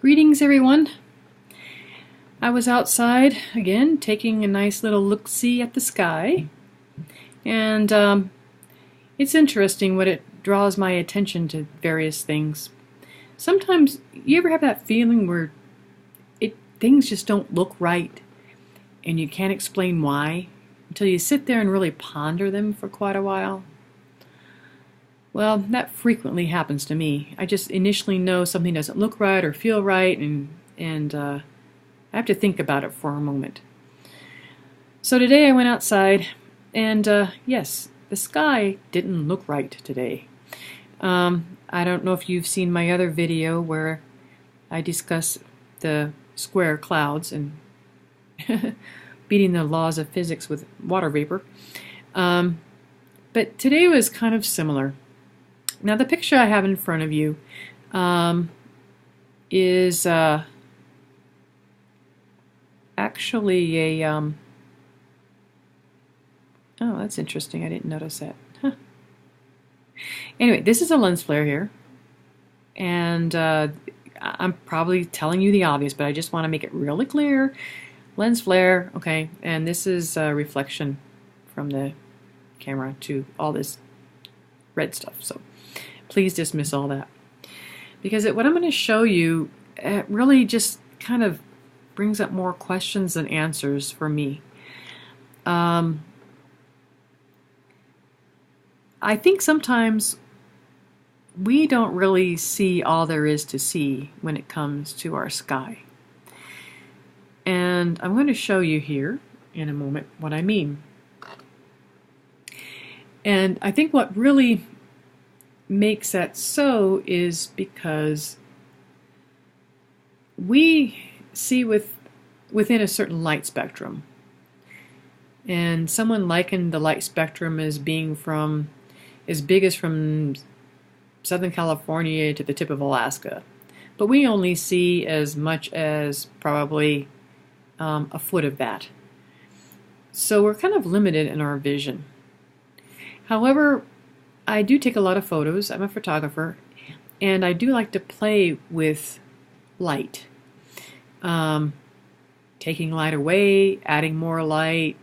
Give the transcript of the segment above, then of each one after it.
Greetings, everyone. I was outside again taking a nice little look-see at the sky, and it's interesting what it draws my attention to various things. Sometimes you ever have that feeling where things just don't look right and you can't explain why until you sit there and really ponder them for quite a while? Well, that frequently happens to me. I just initially know something doesn't look right or feel right, and I have to think about it for a moment. So today I went outside, and yes, the sky didn't look right today. I don't know if you've seen my other video where I discuss the square clouds and beating the laws of physics with water vapor. But today was kind of similar. Now the picture I have in front of you is actually a oh, that's interesting. I didn't notice that. Huh. Anyway, this is a lens flare here, and I'm probably telling you the obvious, but I just want to make it really clear. Lens flare, okay, and this is a reflection from the camera to all this red stuff. So please dismiss all that, because what I'm going to show you really just kind of brings up more questions than answers for me. I think sometimes we don't really see all there is to see when it comes to our sky. And I'm going to show you here in a moment what I mean. And I think what really makes that so is because we see within a certain light spectrum. And someone likened the light spectrum as being from as big as from Southern California to the tip of Alaska. But we only see as much as probably a foot of that. So we're kind of limited in our vision. However, I do take a lot of photos. I'm a photographer, and I do like to play with light. Taking light away, adding more light,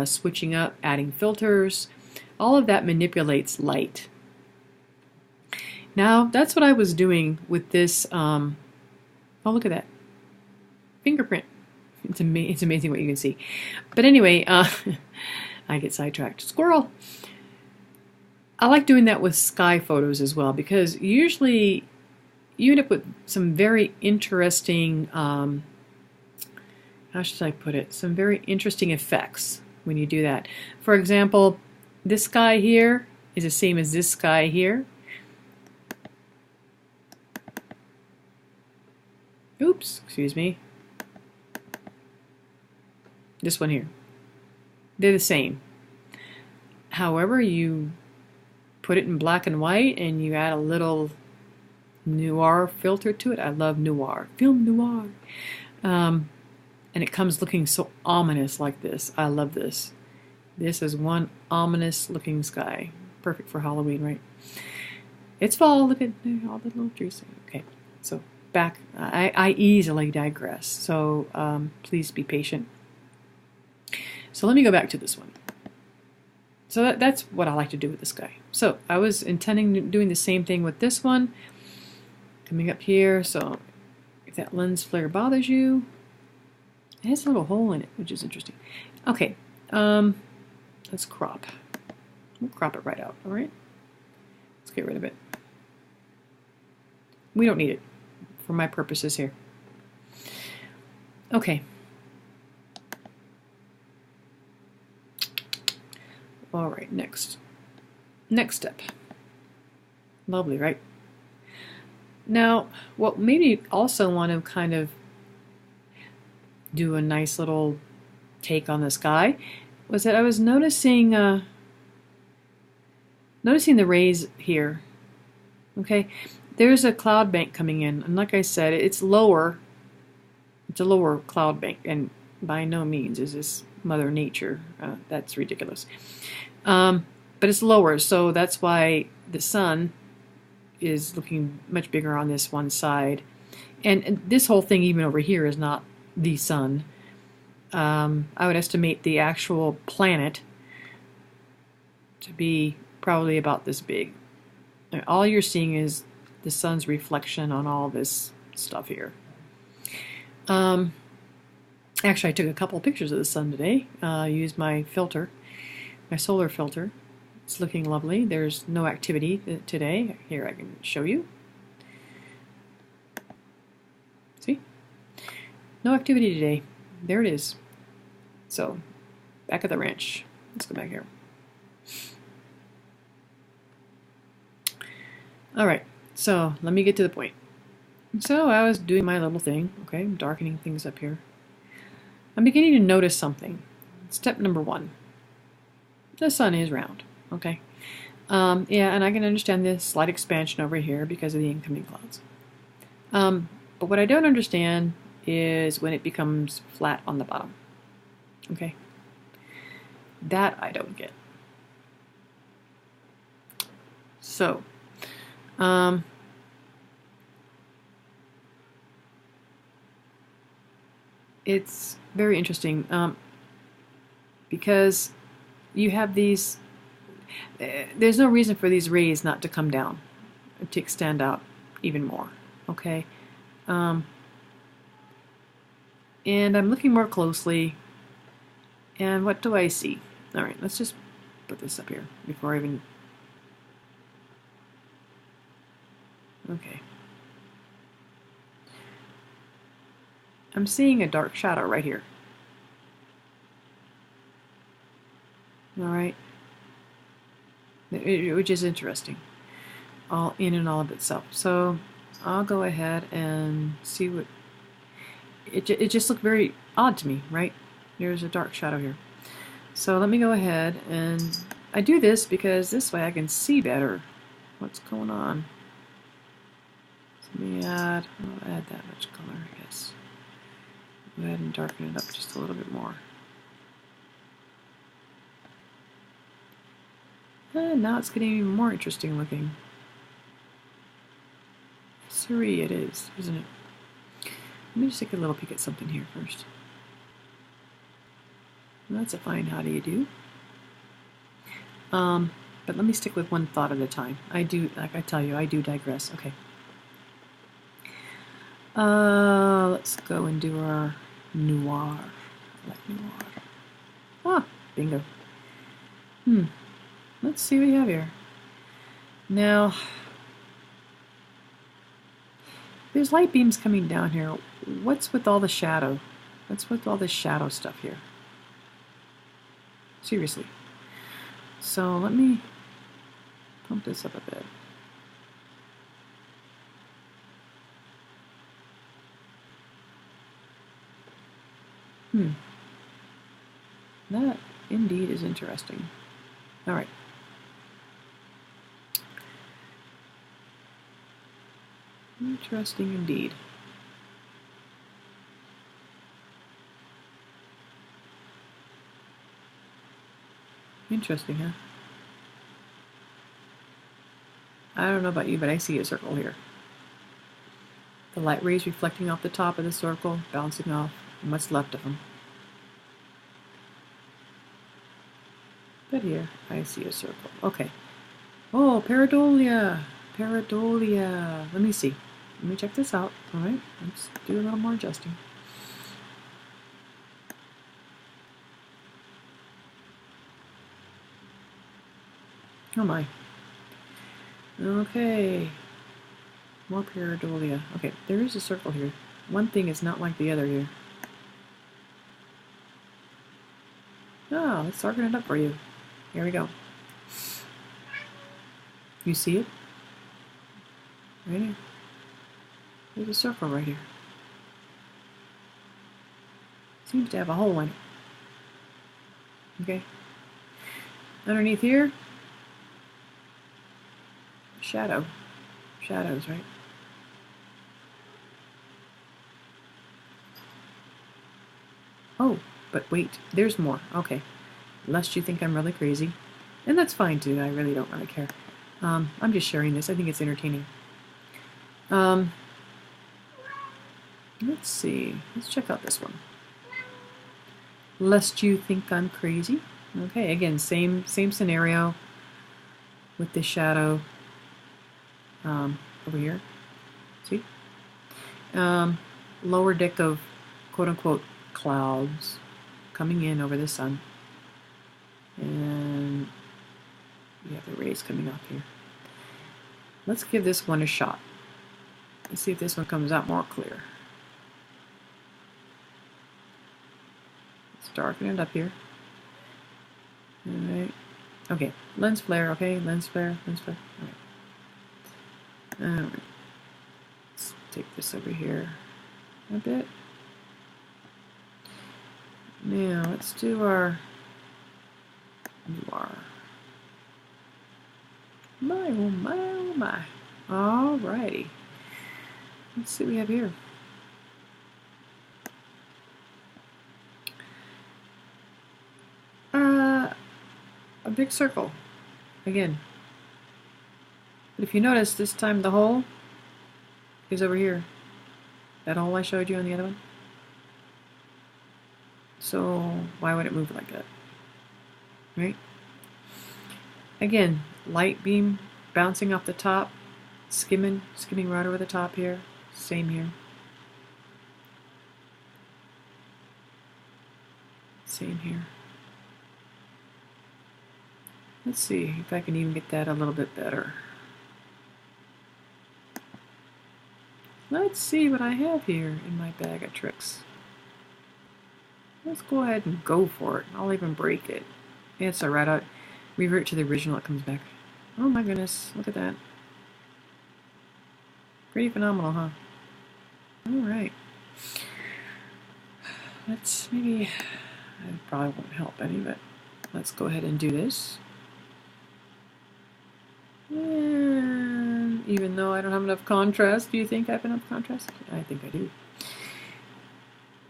switching up, adding filters. All of that manipulates light. Now, that's what I was doing with this. Oh, look at that. Fingerprint. It's amazing what you can see. But anyway, I get sidetracked. Squirrel. I like doing that with sky photos as well, because usually you end up with some very interesting, how should I put it, some very interesting effects when you do that. For example, this sky here is the same as this sky here. Oops, excuse me. This one here. They're the same. However, you put it in black and white and you add a little noir filter to it. I love noir. Film noir. And it comes looking so ominous like this. I love this. This is one ominous looking sky. Perfect for Halloween, right? It's fall. Look at all the little trees. Okay, so back. I easily digress. So please be patient. So let me go back to this one. So that's what I like to do with the sky. So I was intending doing the same thing with this one. Coming up here, so if that lens flare bothers you, it has a little hole in it, which is interesting. Okay, let's crop. We'll crop it right out, all right? Let's get rid of it. We don't need it for my purposes here. Okay. All right, next step. Lovely, right? Now, what made me also want to kind of do a nice little take on the sky was that I was noticing the rays here. Okay, there's a cloud bank coming in, and like I said, it's lower. It's a lower cloud bank, and by no means is this Mother Nature. That's ridiculous. But it's lower, so that's why the sun is looking much bigger on this one side. And this whole thing, even over here, is not the sun. I would estimate the actual planet to be probably about this big. And all you're seeing is the sun's reflection on all this stuff here. Actually, I took a couple of pictures of the sun today. Used my filter, my solar filter. It's looking lovely. There's no activity today. Here, I can show you. See? No activity today. There it is. So, back at the ranch. Let's go back here. Alright, so let me get to the point. So I was doing my little thing, okay, I'm darkening things up here. I'm beginning to notice something. Step number 1. The sun is round, okay? Yeah, and I can understand this slight expansion over here because of the incoming clouds. But what I don't understand is when it becomes flat on the bottom, okay? That I don't get. So, it's very interesting because you have these, there's no reason for these rays not to come down, to extend out even more, okay? And I'm looking more closely, and what do I see? All right, let's just put this up here before I even... Okay. I'm seeing a dark shadow right here. All right. Which is interesting. All in and all of itself. So I'll go ahead and see what... It just looked very odd to me, right? There's a dark shadow here. So let me go ahead and... I do this because this way I can see better what's going on. Let me add, I'll add that much color, I guess. Go ahead and darken it up just a little bit more. And now it's getting even more interesting looking. Siree it is, isn't it? Let me just take a little peek at something here first. Well, that's a fine how do you do. But let me stick with one thought at a time. I do, like I tell you, I do digress. Okay. Let's go and do our noir. I like noir. Ah, bingo. Let's see what we have here. Now, there's light beams coming down here. What's with all the shadow? What's with all this shadow stuff here? Seriously. So let me pump this up a bit. That indeed is interesting. All right. Interesting indeed. Interesting, huh? I don't know about you, but I see a circle here. The light rays reflecting off the top of the circle, bouncing off, and what's left of them. But here, I see a circle. Okay. Oh, pareidolia! Pareidolia! Let me see. Let me check this out. All right, let's do a little more adjusting. Oh my. Okay. More pareidolia. Okay, there is a circle here. One thing is not like the other here. Oh, let's darken it up for you. Here we go. You see it? Right here. There's a circle right here. Seems to have a hole in it. Okay. Underneath here, shadow. Shadows, right? Oh, but wait, there's more. Okay. Lest you think I'm really crazy. And that's fine too, I really don't really care. I'm just sharing this, I think it's entertaining. Let's see. Let's check out this one. Lest you think I'm crazy. Okay, again, same scenario with the shadow over here. See? Lower deck of quote-unquote clouds coming in over the sun. And we have the rays coming off here. Let's give this one a shot. Let's see if this one comes out more clear. Let's darken it up here. Alright. Okay, lens flare, okay, lens flare, lens flare. Alright. Let's take this over here a bit. Now let's do our noir. My, oh my, oh my. Alrighty. Let's see what we have here. A big circle. Again. But if you notice, this time the hole is over here. That hole I showed you on the other one. So why would it move like that? Right? Again, light beam bouncing off the top, skimming right over the top here. Same here. Same here. Let's see if I can even get that a little bit better. Let's see what I have here in my bag of tricks. Let's go ahead and go for it. I'll even break it. It's alright. I'll revert to the original. It comes back. Oh my goodness. Look at that. Pretty phenomenal, huh? Alright. Let's maybe... I probably won't help any, but let's go ahead and do this. And even though I don't have enough contrast, do you think I have enough contrast? I think I do.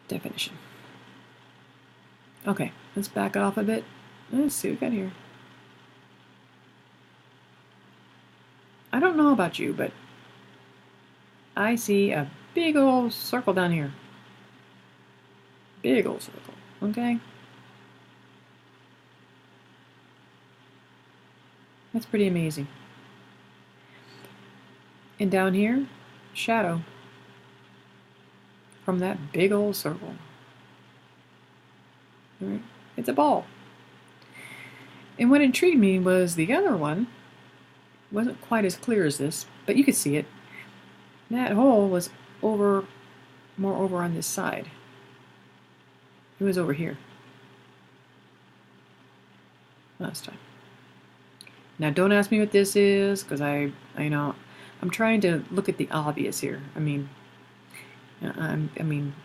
Definition. Okay, let's back it off a bit. Let's see what we got here. I don't know about you, but I see a big old circle down here. Big old circle, okay? That's pretty amazing. And down here, shadow from that big old circle. All right. It's a ball. And what intrigued me was the other one wasn't quite as clear as this, but you could see it. That hole was more over on this side. It was over here last time. Now don't ask me what this is, because I know I'm trying to look at the obvious here. I mean,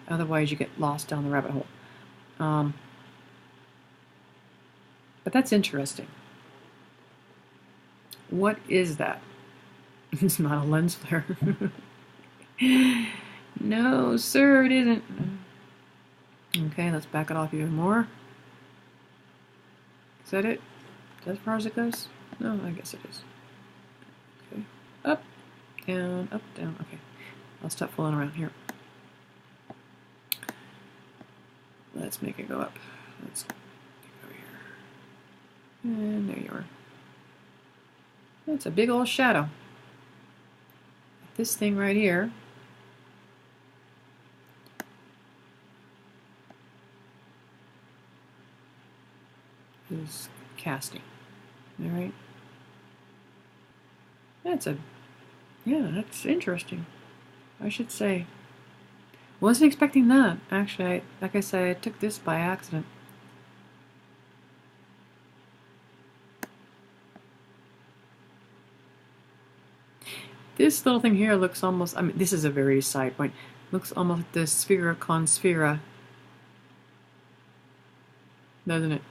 otherwise you get lost down the rabbit hole. But that's interesting. What is that? It's not a lens flare. No, sir, it isn't. Okay, let's back it off even more. Is that it? Is that as far as it goes? No, I guess it is. Okay, up, down, okay. I'll stop fooling around here. Let's make it go up. Let's go over here. And there you are. That's a big old shadow. This thing right here is casting. All right. That's interesting. I should say. Wasn't expecting that. Actually, like I said, I took this by accident. This little thing here looks almost, I mean, this is a very side point. Looks almost like the Sphera Consphera. Doesn't it?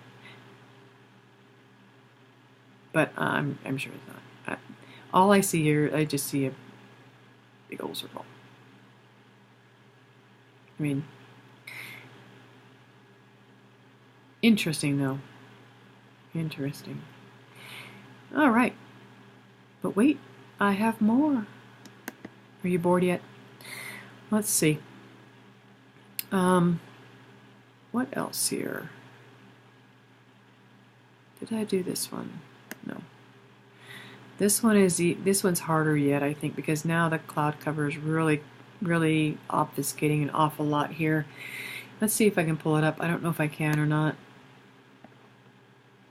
But I'm sure it's not. All I see here, I just see a big old circle. I mean, interesting though. Interesting. All right. But wait, I have more. Are you bored yet? Let's see. What else here? Did I do this one? No. This one's harder yet, I think, because now the cloud cover is really obfuscating an awful lot here. Let's see if I can pull it up. I don't know if I can or not.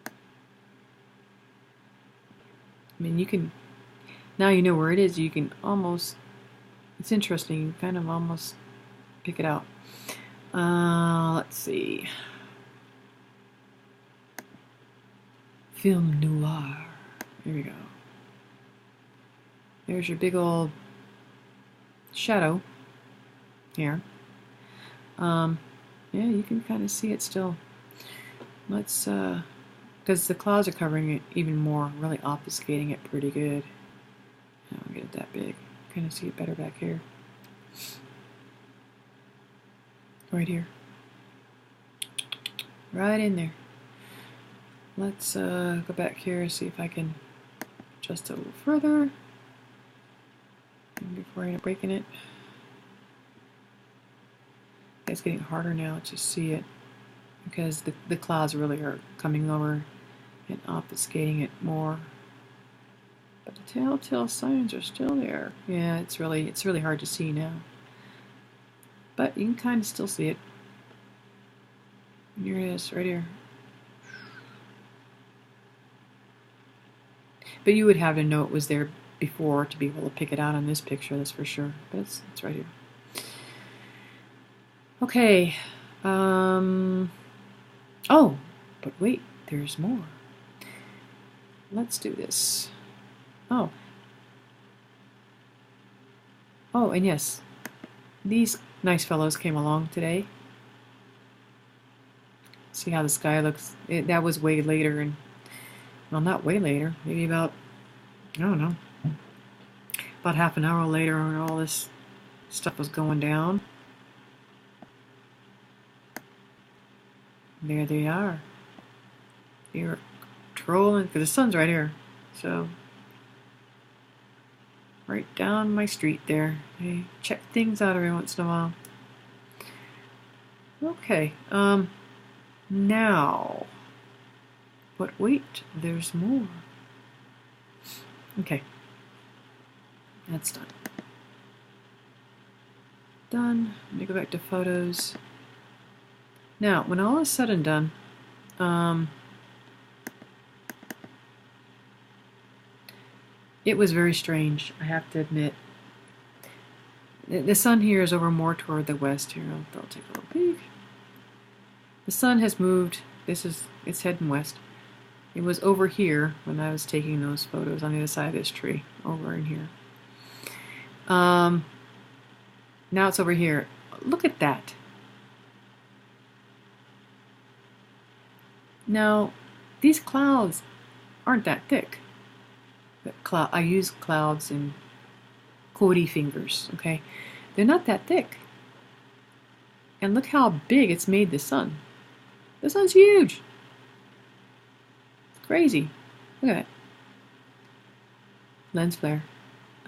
I mean, you can, now you know where it is, you can almost, it's interesting, you kind of almost pick it out. Let's see. Film noir. Here we go. There's your big old shadow here. Yeah, you can kind of see it still. Let's, because the clouds are covering it even more, really obfuscating it pretty good. I don't get it that big. Kind of see it better back here. Right here. Right in there. Let's go back here and see if I can adjust it a little further before I end up breaking it. It's getting harder now to see it because the clouds really are coming over and obfuscating it more. But the telltale signs are still there. Yeah, it's really hard to see now. But you can kind of still see it. Here it is, right here. But you would have to know it was there before to be able to pick it out on this picture, that's for sure. But it's right here. Okay. Oh, but wait, there's more. Let's do this. Oh, and yes, these nice fellows came along today. See how the sky looks? That was way later, and well, not way later, maybe about, I don't know, about half an hour later when all this stuff was going down. There they are. They're trolling, because the sun's right here, so right down my street there. They check things out every once in a while. Okay, now, but wait, there's more. Okay, that's done. Done. Let me go back to photos. Now, when all is said and done, it was very strange, I have to admit. The sun here is over more toward the west here. I'll take a little peek. The sun has moved. It's heading west. It was over here when I was taking those photos on the other side of this tree, over in here. Now it's over here. Look at that. Now, these clouds aren't that thick. I use clouds in quotey fingers, okay? They're not that thick. And look how big it's made the sun. The sun's huge. It's crazy. Look at that. Lens flare.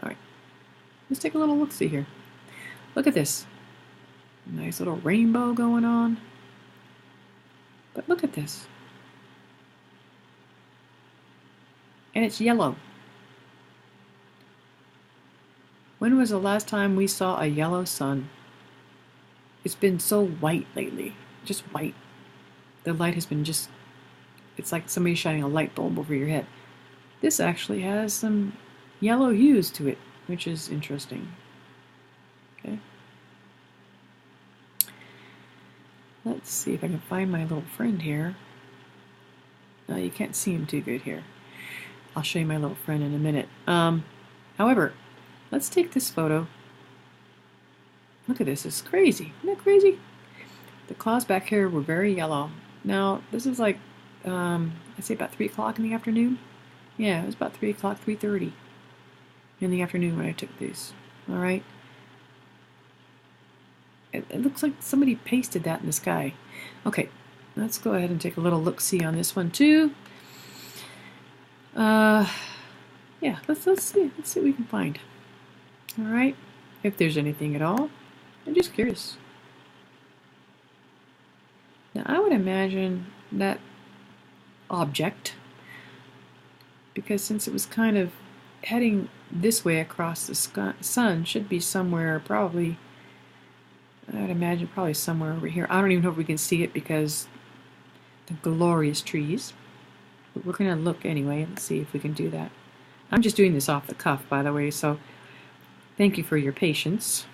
All right. Let's take a little look-see here. Look at this. Nice little rainbow going on. But look at this. And it's yellow. When was the last time we saw a yellow sun? It's been so white lately. Just white. The light has been just, it's like somebody shining a light bulb over your head. This actually has some yellow hues to it, which is interesting. Okay. Let's see if I can find my little friend here. No, you can't see him too good here. I'll show you my little friend in a minute. However, let's take this photo. Look at this, it's crazy. Isn't that crazy? The clouds back here were very yellow. Now, this is like, I'd say about 3 o'clock in the afternoon. Yeah, it was about 3 o'clock, 3:30 in the afternoon when I took these. All right. It looks like somebody pasted that in the sky. Okay, let's go ahead and take a little look-see on this one too. Yeah, let's see what we can find. All right, if there's anything at all. I'm just curious. Now I would imagine that object, because since it was kind of heading this way across the sun, should be somewhere probably, I'd imagine probably somewhere over here. I don't even know if we can see it because the glorious trees. But we're going to look anyway and see if we can do that. I'm just doing this off the cuff, by the way, so thank you for your patience.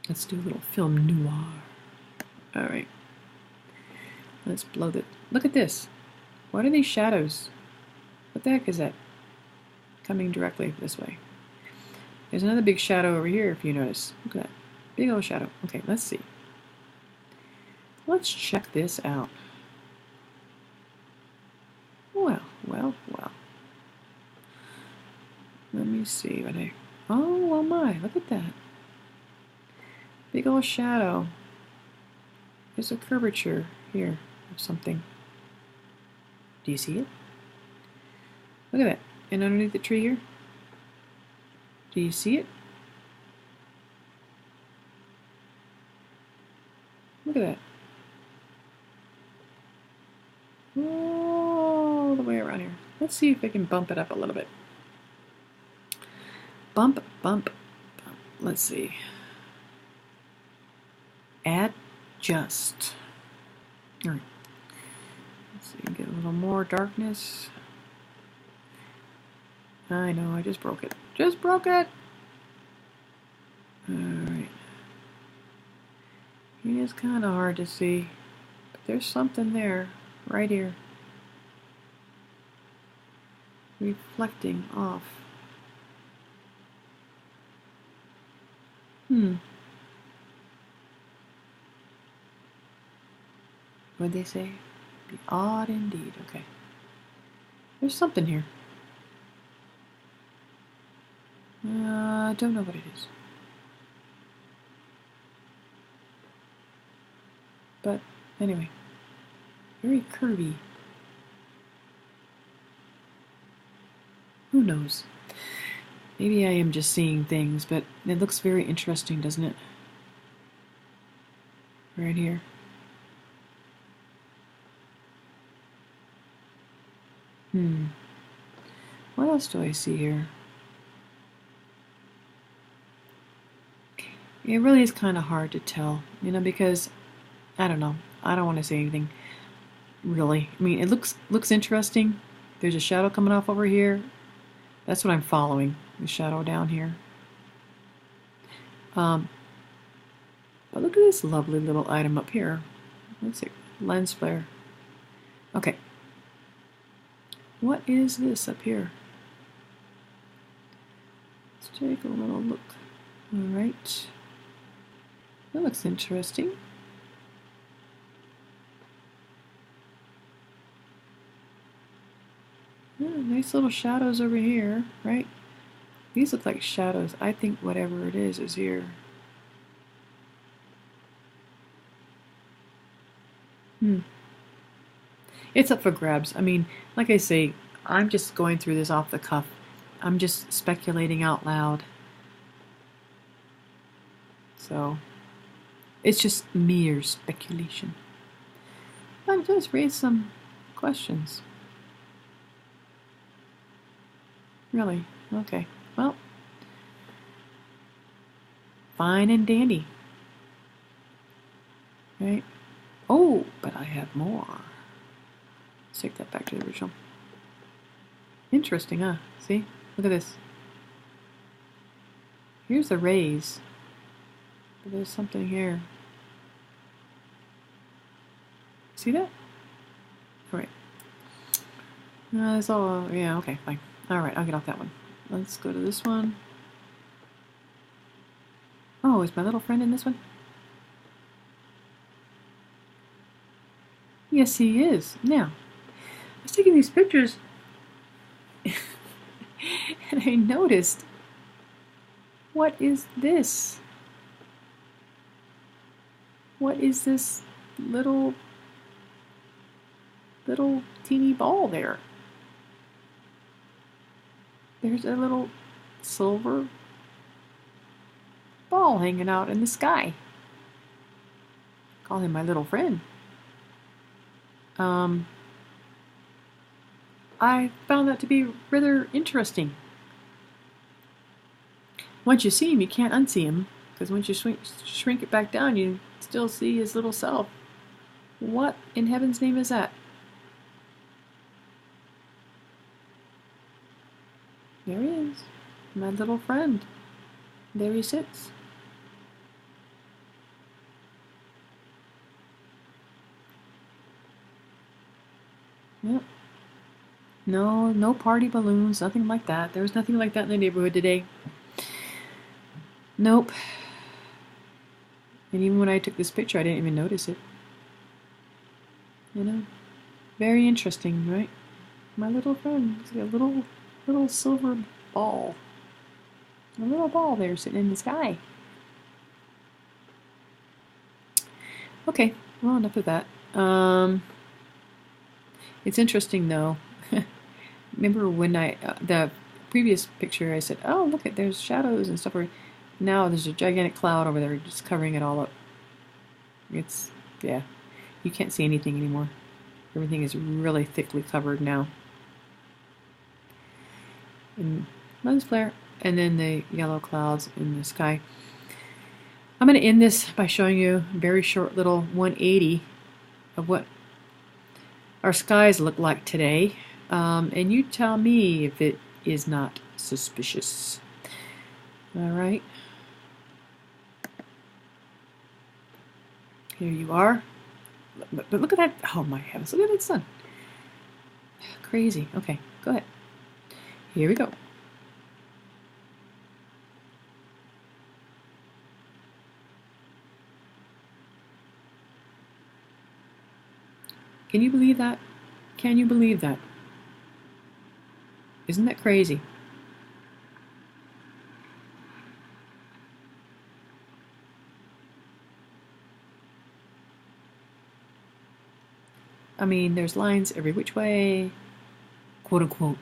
Let's do a little film noir. All right. Let's blow the... Look at this. What are these shadows? What the heck is that? Coming directly this way. There's another big shadow over here, if you notice. Look at that. Big old shadow. Okay, let's see. Let's check this out. Well. Let me see what I... Oh my, look at that. Big old shadow. There's a curvature here of something. Do you see it? Look at that. And underneath the tree here? Do you see it? Look at that. All the way around here. Let's see if I can bump it up a little bit. Bump. Let's see. Adjust. All right. Let's see, get a little more darkness. I know, I just broke it. Just broke it! Alright. It is kind of hard to see. But there's something there, right here. Reflecting off. What'd they say? Be odd indeed. Okay. There's something here. I don't know what it is. But anyway, very curvy. Who knows? Maybe I am just seeing things, but it looks very interesting, doesn't it? Right here. What else do I see here? It really is kind of hard to tell, you know, because I don't know. I don't want to say anything. Really, I mean, it looks interesting. There's a shadow coming off over here. That's what I'm following. The shadow down here. But look at this lovely little item up here. Let's see, lens flare. Okay. What is this up here? Let's take a little look. All right. That looks interesting. Yeah, nice little shadows over here, right? These look like shadows. I think whatever it is here. It's up for grabs. I mean, like I say, I'm just going through this off the cuff. I'm just speculating out loud. So, it's just mere speculation. But it does raise some questions. Really? Okay. Well, fine and dandy. Right? Oh, but I have more. Let's take that back to the original. Interesting, huh? See? Look at this. Here's the rays. But there's something here. See that? Alright. That's all. Yeah, okay, fine. Alright, I'll get off that one. Let's go to this one. Oh, is my little friend in this one? Yes, he is. Now, I was taking these pictures and I noticed, what is this? What is this little teeny ball there? There's a little silver ball hanging out in the sky. call him my little friend. I found that to be rather interesting. Once you see him, you can't unsee him, because once you shrink it back down, you still see his little self. What in heaven's name is that? There he is, my little friend. There he sits. Yep. No party balloons, nothing like that. There was nothing like that in the neighborhood today. Nope. And even when I took this picture, I didn't even notice it. You know, very interesting, right? My little friend, he's got a little silver ball. A little ball there sitting in the sky. Okay, well, enough of that. It's interesting though. Remember when the previous picture I said, oh, look, there's shadows and stuff. Now there's a gigantic cloud over there just covering it all up. It's, yeah, you can't see anything anymore. Everything is really thickly covered now. And lens flare, and then the yellow clouds in the sky. I'm going to end this by showing you a very short little 180 of what our skies look like today. And you tell me if it is not suspicious. All right. Here you are. But look at that. Oh my heavens. Look at that sun. Crazy. Okay, go ahead. Here we go. Can you believe that? Can you believe that? Isn't that crazy? I mean, there's lines every which way, quote unquote,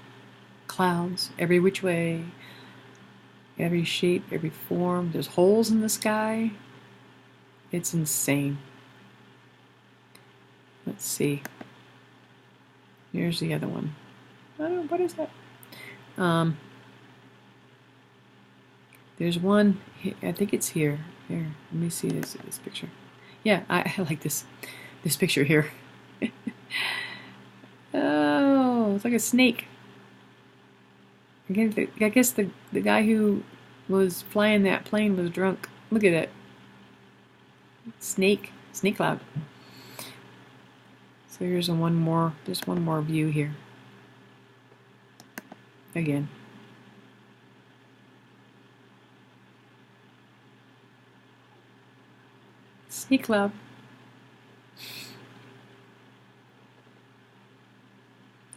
clouds every which way, every shape, every form. There's holes in the sky. It's insane. Let's see. Here's the other one. I don't know, what is that? There's one, I think it's here. Here, let me see this picture. Yeah, I like this picture here. Oh, it's like a snake. Again, I guess the guy who was flying that plane was drunk. Look at that. Snake cloud. So here's just one more view here. Again. Snake cloud.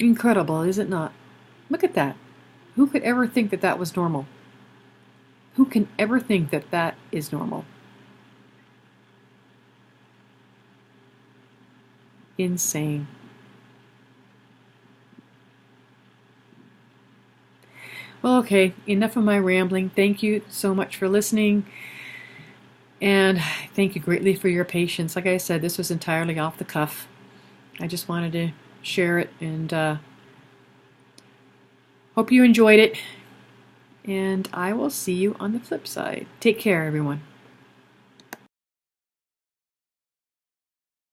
Incredible, is it not? Look at that. Who could ever think that that was normal? Who can ever think that that is normal? Insane. Well, okay, enough of my rambling. Thank you so much for listening. And thank you greatly for your patience. Like I said, this was entirely off the cuff. I just wanted to share it, and hope you enjoyed it. And I will see you on the flip side. Take care, everyone.